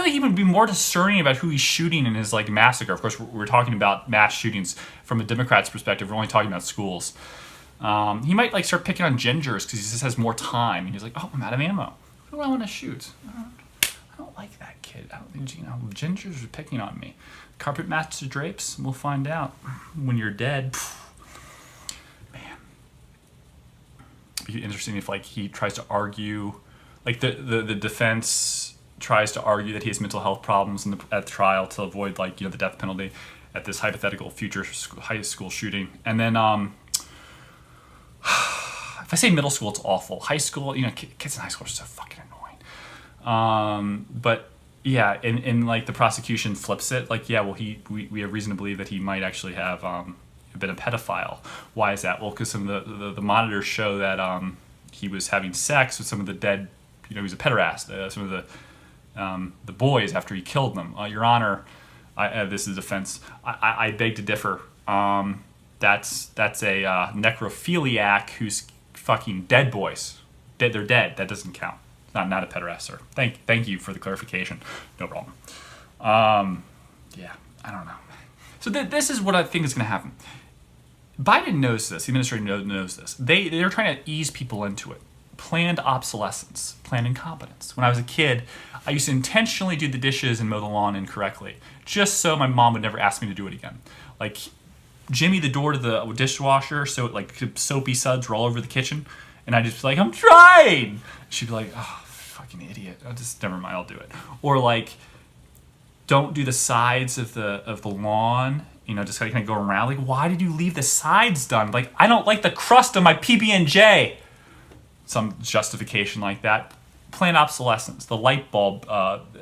like he would be more discerning about who he's shooting in his like massacre. Of course, we're talking about mass shootings from a Democrat's perspective. We're only talking about schools. He might like start picking on gingers because he just has more time. And he's like, oh, I'm out of ammo. Who do I want to shoot? I don't like that kid. I don't think gingers are picking on me. Carpet matched drapes. We'll find out when you're dead. Man, it'd be interesting if like he tries to argue, like the defense tries to argue that he has mental health problems at the trial to avoid like the death penalty at this hypothetical future high school shooting, and then if I say middle school, it's awful. High school, kids in high school are so fucking annoying. But yeah, and like the prosecution flips it, like yeah, well we have reason to believe that he might actually have been a pedophile. Why is that? Well, because some of the monitors show that he was having sex with some of the dead, he was a pederast. Some of the boys after he killed them. Your Honor, this is defense. I beg to differ. That's a necrophiliac who's fucking dead boys. They're dead. That doesn't count. It's not a pederast, sir. Thank you for the clarification. No problem. Yeah, I don't know. So this is what I think is going to happen. Biden knows this. The administration knows this. They're trying to ease people into it. Planned obsolescence, planned incompetence. When I was a kid, I used to intentionally do the dishes and mow the lawn incorrectly, just so my mom would never ask me to do it again. Like, jimmy the door to the dishwasher so like soapy suds were all over the kitchen, and I'd just be like, I'm trying. She'd be like, oh, fucking idiot. Never mind, I'll do it. Or like, don't do the sides of the lawn, just kind of go around. Like, why did you leave the sides done? Like, I don't like the crust of my PB&J. Some justification like that. Planned obsolescence, the light bulb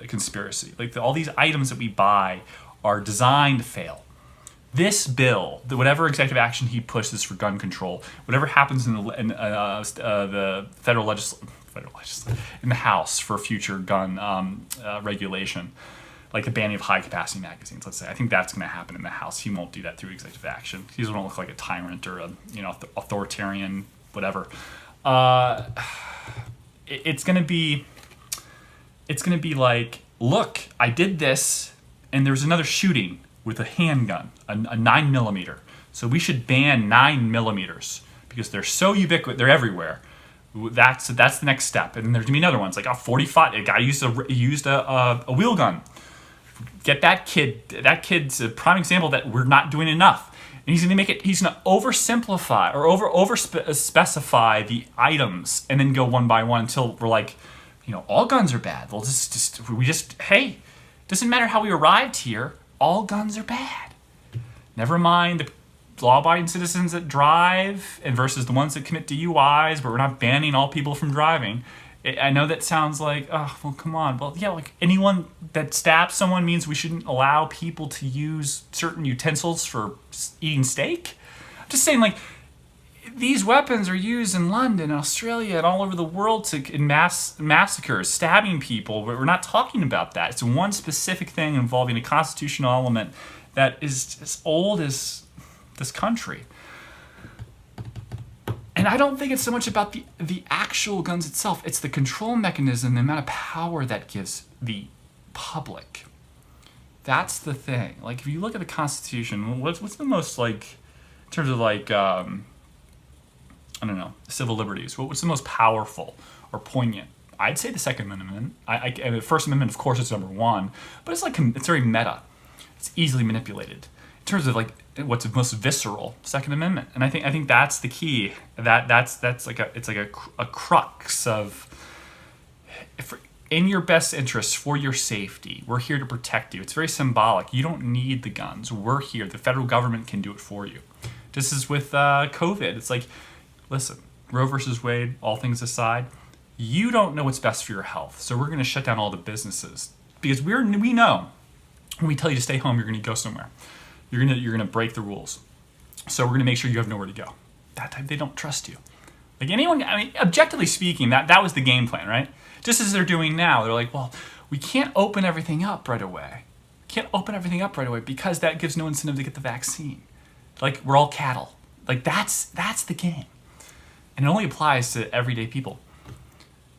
conspiracy. Like all these items that we buy are designed to fail. This bill, whatever executive action he pushes for gun control, whatever happens in the federal legislature, in the House for future gun regulation, like the banning of high-capacity magazines, let's say, I think that's going to happen in the House. He won't do that through executive action. He doesn't want to look like a tyrant or a authoritarian, whatever. It's gonna be like, look, I did this, and there's another shooting with a handgun, a 9mm. So we should ban 9mm because they're so ubiquitous, they're everywhere. That's the next step, and then there's gonna be another one. It's like a 45. A guy used a wheel gun. Get that kid. That kid's a prime example that we're not doing enough. And he's gonna oversimplify or over specify the items, and then go one by one until we're like, all guns are bad. Well, hey, doesn't matter how we arrived here. All guns are bad. Never mind the law-abiding citizens that drive and versus the ones that commit DUIs, but we're not banning all people from driving. I know that sounds like, oh, well, come on. Well, yeah, like anyone that stabs someone means we shouldn't allow people to use certain utensils for eating steak? I'm just saying, like, these weapons are used in London, Australia, and all over the world in massacres, stabbing people. We're not talking about that. It's one specific thing involving a constitutional element that is as old as this country. And I don't think it's so much about the actual guns itself. It's the control mechanism, the amount of power that gives the public. That's the thing. Like, if you look at the Constitution, what's the most, like, in terms of, like, I don't know, civil liberties, what's the most powerful or poignant? I'd say the Second Amendment. And the First Amendment, of course, is number one. But it's very meta. It's easily manipulated. In terms of, like, what's most visceral, Second Amendment, and I think that's the key. That's like a crux of, in your best interest, for your safety. We're here to protect you. It's very symbolic. You don't need the guns. We're here. The federal government can do it for you. This is with COVID. It's like, listen, Roe versus Wade. All things aside, you don't know what's best for your health, so we're going to shut down all the businesses because we know when we tell you to stay home, you're going to go somewhere. You're gonna break the rules. So we're gonna make sure you have nowhere to go. That time they don't trust you. Like anyone, objectively speaking, that was the game plan, right? Just as they're doing now, they're like, well, we can't open everything up right away. Because that gives no incentive to get the vaccine. Like, we're all cattle. Like, that's the game. And it only applies to everyday people.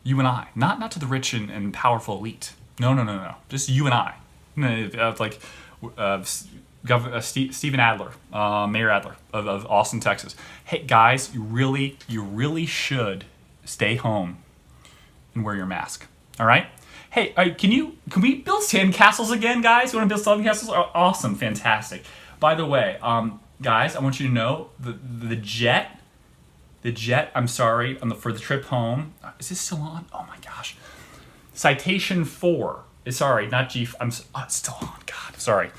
You and I, not to the rich and powerful elite. No. Just you and I. Like Stephen Adler, Mayor Adler of Austin, Texas. Hey guys, you really should stay home and wear your mask. All right. Hey, can we build sandcastles again, guys? You want to build sandcastles? Awesome, fantastic. By the way, guys, I want you to know the jet. I'm sorry, for the trip home. Is this still on? Oh my gosh. Citation 4. Sorry, not G. It's still on. God, sorry.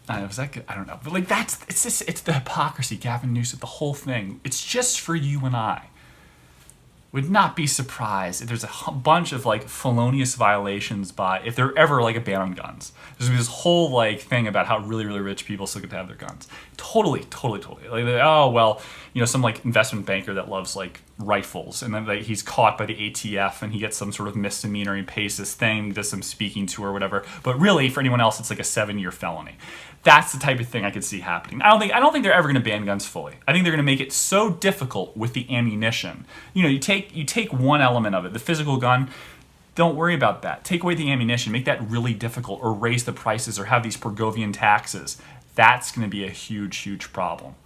Was that good? I don't know. But like it's the hypocrisy, Gavin Newsom, the whole thing. It's just for you and I. Would not be surprised if there's a bunch of like felonious violations if there ever like a ban on guns. There's gonna be this whole like thing about how really rich people still get to have their guns. Totally. Like, oh well, some like investment banker that loves like rifles, and then like, he's caught by the ATF and he gets some sort of misdemeanor. He pays this thing, does some speaking to or whatever. But really, for anyone else, it's like a 7-year felony. That's the type of thing I could see happening. I don't think they're ever going to ban guns fully. I think they're going to make it so difficult with the ammunition. You take one element of it, the physical gun. Don't worry about that. Take away the ammunition, make that really difficult, or raise the prices, or have these Pergovian taxes. That's going to be a huge problem.